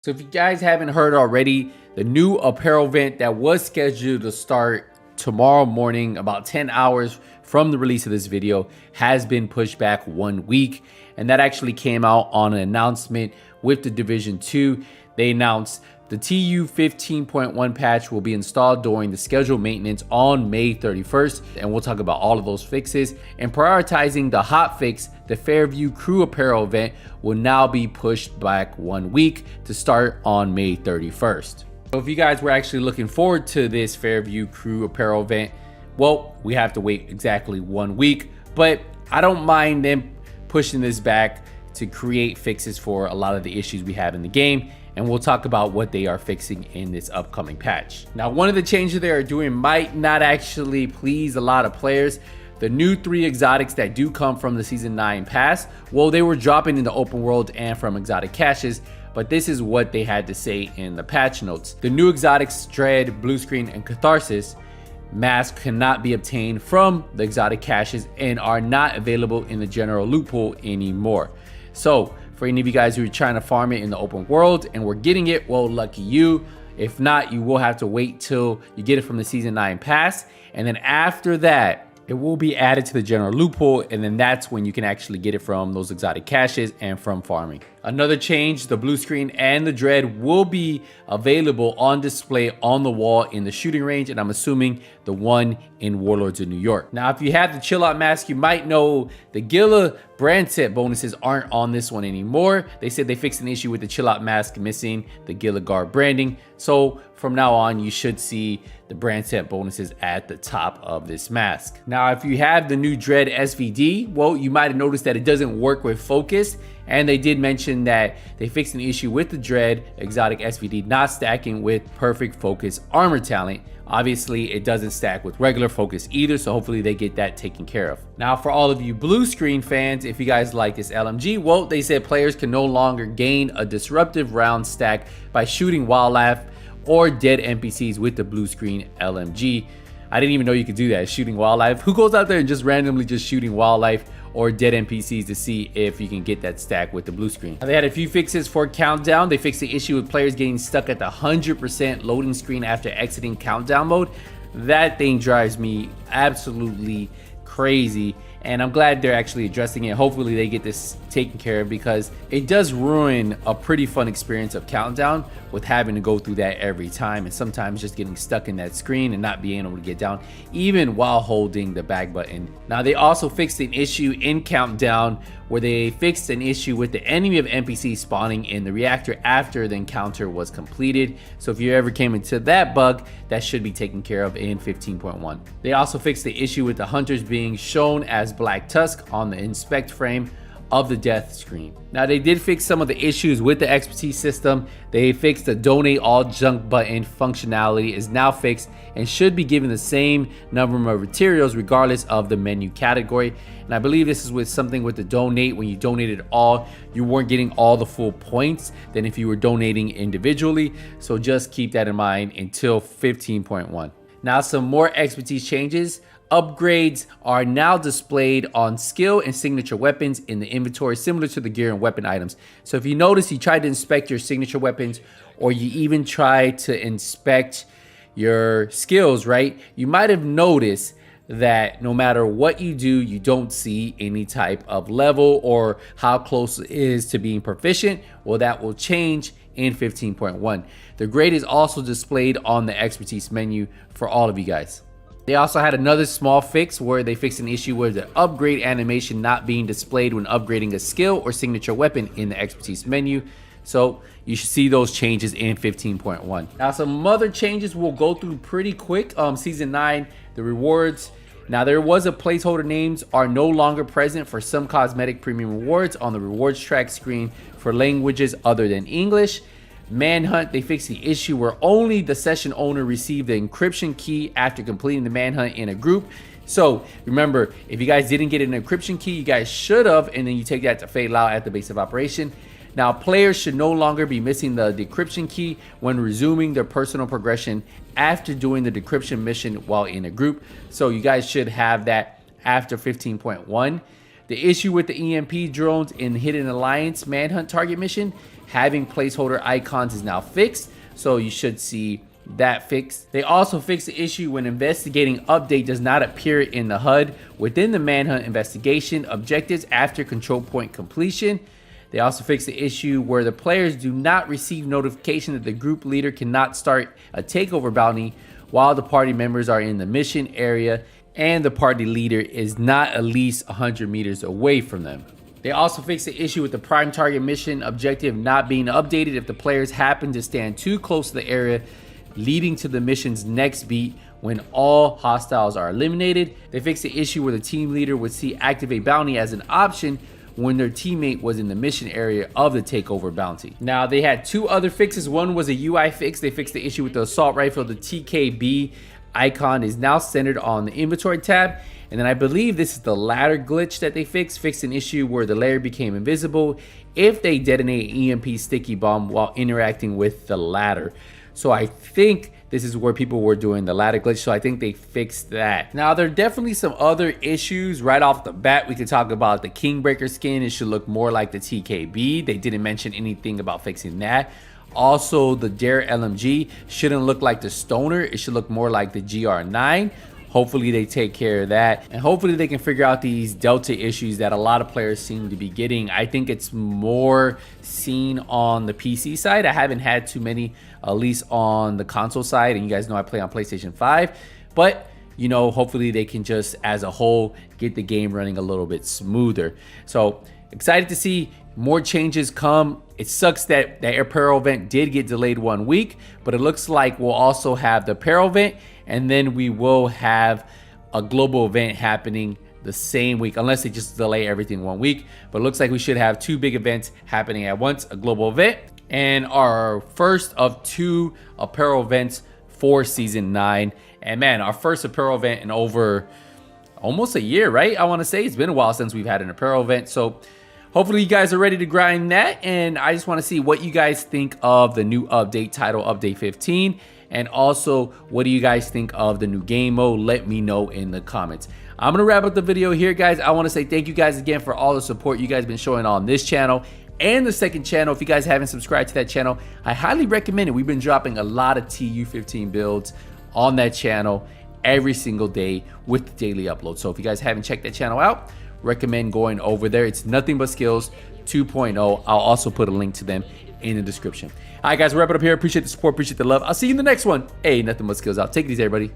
So if you guys haven't heard already, the new apparel event that was scheduled to start tomorrow morning, about 10 hours from the release of this video, has been pushed back 1 week. And that actually came out on an announcement with the Division 2. They announced the TU 15.1 patch will be installed during the scheduled maintenance on May 31st. And we'll talk about all of those fixes. And prioritizing the hot fix, the Fairview Crew Apparel event will now be pushed back 1 week to start on May 31st. So if you guys were actually looking forward to this Fairview Crew Apparel event, well, we have to wait exactly 1 week, but I don't mind them pushing this back to create fixes for a lot of the issues we have in the game. And we'll talk about what they are fixing in this upcoming patch. Now, one of the changes they are doing might not actually please a lot of players. The new 3 exotics that do come from the Season 9 pass, well, they were dropping in the open world and from exotic caches, but this is what they had to say in the patch notes. The new exotics, Dread, Blue Screen, and Catharsis mask cannot be obtained from the exotic caches and are not available in the general loot pool anymore. So for any of you guys who are trying to farm it in the open world and we're getting it, well, lucky you. If not, you will have to wait till you get it from the Season 9 pass. And then after that, it will be added to the general loot pool, and then that's when you can actually get it from those exotic caches and from farming. Another change, the Blue Screen and the Dread will be available on display on the wall in the shooting range, and I'm assuming the one in Warlords of New York. Now, if you have the Chill Out mask, you might know the Gila brand set bonuses aren't on this one anymore. They said they fixed an issue with the Chill Out mask missing the Gila Guard branding. So from now on, you should see the brand set bonuses at the top of this mask. Now, if you have the new Dread SVD, well, you might have noticed that it doesn't work with focus. And they did mention that they fixed an issue with the Dread exotic SVD not stacking with perfect focus armor talent. Obviously, it doesn't stack with regular focus either, so hopefully they get that taken care of. Now, for all of you Blue Screen fans, if you guys like this LMG, well, they said players can no longer gain a disruptive round stack by shooting wildlife or dead NPCs with the Blue Screen LMG. I didn't even know you could do that, shooting wildlife. Who goes out there and just randomly just shooting wildlife or dead NPCs to see if you can get that stack with the Blue Screen? Now, they had a few fixes for Countdown. They fixed the issue with players getting stuck at the 100% loading screen after exiting Countdown mode. That thing drives me absolutely crazy, and I'm glad they're actually addressing it. Hopefully they get this taken care of, because it does ruin a pretty fun experience of Countdown with having to go through that every time, and sometimes just getting stuck in that screen and not being able to get down even while holding the back button. Now, they also fixed an issue in Countdown where they fixed an issue with the enemy of NPC spawning in the reactor after the encounter was completed. So if you ever came into that bug, that should be taken care of in 15.1. They also fixed the issue with the hunters being shown as Black Tusk on the inspect frame of the death screen. Now, they did fix some of the issues with the expertise system. They fixed the donate all junk button functionality is now fixed and should be given the same number of materials regardless of the menu category. And I believe this is with something with the donate. When you donated all, you weren't getting all the full points than if you were donating individually. So just keep that in mind until 15.1. Now, some more expertise changes. Upgrades are now displayed on skill and signature weapons in the inventory, similar to the gear and weapon items. So if you notice, you tried to inspect your signature weapons, or you even tried to inspect your skills, right? You might have noticed that no matter what you do, you don't see any type of level or how close it is to being proficient. Well, that will change in 15.1. The grade is also displayed on the expertise menu for all of you guys. They also had another small fix where they fixed an issue with the upgrade animation not being displayed when upgrading a skill or signature weapon in the expertise menu. So you should see those changes in 15.1. Now, some other changes we'll go through pretty quick. Season 9, the rewards. Now, there was a placeholder names are no longer present for some cosmetic premium rewards on the rewards track screen for languages other than English. Manhunt, they fixed the issue where only the session owner received the encryption key after completing the manhunt in a group. So remember, if you guys didn't get an encryption key, you guys should have, and then you take that to Fade Lao at the base of operation. Now, players should no longer be missing the decryption key when resuming their personal progression after doing the decryption mission while in a group. So you guys should have that after 15.1. The issue with the EMP drones in Hidden Alliance Manhunt target mission having placeholder icons is now fixed, so you should see that fixed. They also fixed the issue when investigating update does not appear in the HUD within the Manhunt investigation objectives after control point completion. They also fixed the issue where the players do not receive notification that the group leader cannot start a takeover bounty while the party members are in the mission area and the party leader is not at least 100 meters away from them. They also fixed the issue with the prime target mission objective not being updated if the players happen to stand too close to the area leading to the mission's next beat when all hostiles are eliminated. They fixed the issue where the team leader would see activate bounty as an option when their teammate was in the mission area of the takeover bounty. Now, they had two other fixes. One was a UI fix. They fixed the issue with the assault rifle. The TKB icon is now centered on the inventory tab. And then I believe this is the ladder glitch that they fixed an issue where the layer became invisible if they detonate an EMP sticky bomb while interacting with the ladder. So I think this is where people were doing the ladder glitch, so I think they fixed that. Now, there are definitely some other issues right off the bat. We could talk about the Kingbreaker skin. It should look more like the TKB. They didn't mention anything about fixing that. Also, the Dare LMG shouldn't look like the Stoner. It should look more like the GR9. Hopefully they take care of that, and hopefully they can figure out these delta issues that a lot of players seem to be getting. I think it's more seen on the PC side. I haven't had too many, at least on the console side, and you guys know I play on PlayStation 5, but you know, hopefully they can just as a whole get the game running a little bit smoother. So excited to see more changes come. It sucks that the Apparel event did get delayed 1 week, but it looks like we'll also have the Apparel event, and then we will have a global event happening the same week, unless they just delay everything 1 week. But it looks like we should have two big events happening at once, a global event and our first of two Apparel events for season 9. And man, our first Apparel event in over almost a year, right? I want to say it's been a while since we've had an Apparel event. So hopefully you guys are ready to grind that, and I just want to see what you guys think of the new update title, Update 15, and also what do you guys think of the new game mode? Let me know in the comments. I'm going to wrap up the video here, guys. I want to say thank you guys again for all the support you guys been showing on this channel and the second channel. If you guys haven't subscribed to that channel, I highly recommend it. We've been dropping a lot of TU15 builds on that channel every single day with the daily upload. So if you guys haven't checked that channel out, recommend going over there. It's NothingButSkillz 2.0. I'll also put a link to them in the description. All right, guys, we'll wrap it up here. Appreciate the support, appreciate the love. I'll see you in the next one. Hey, Nothing But Skills out. Take it easy, everybody.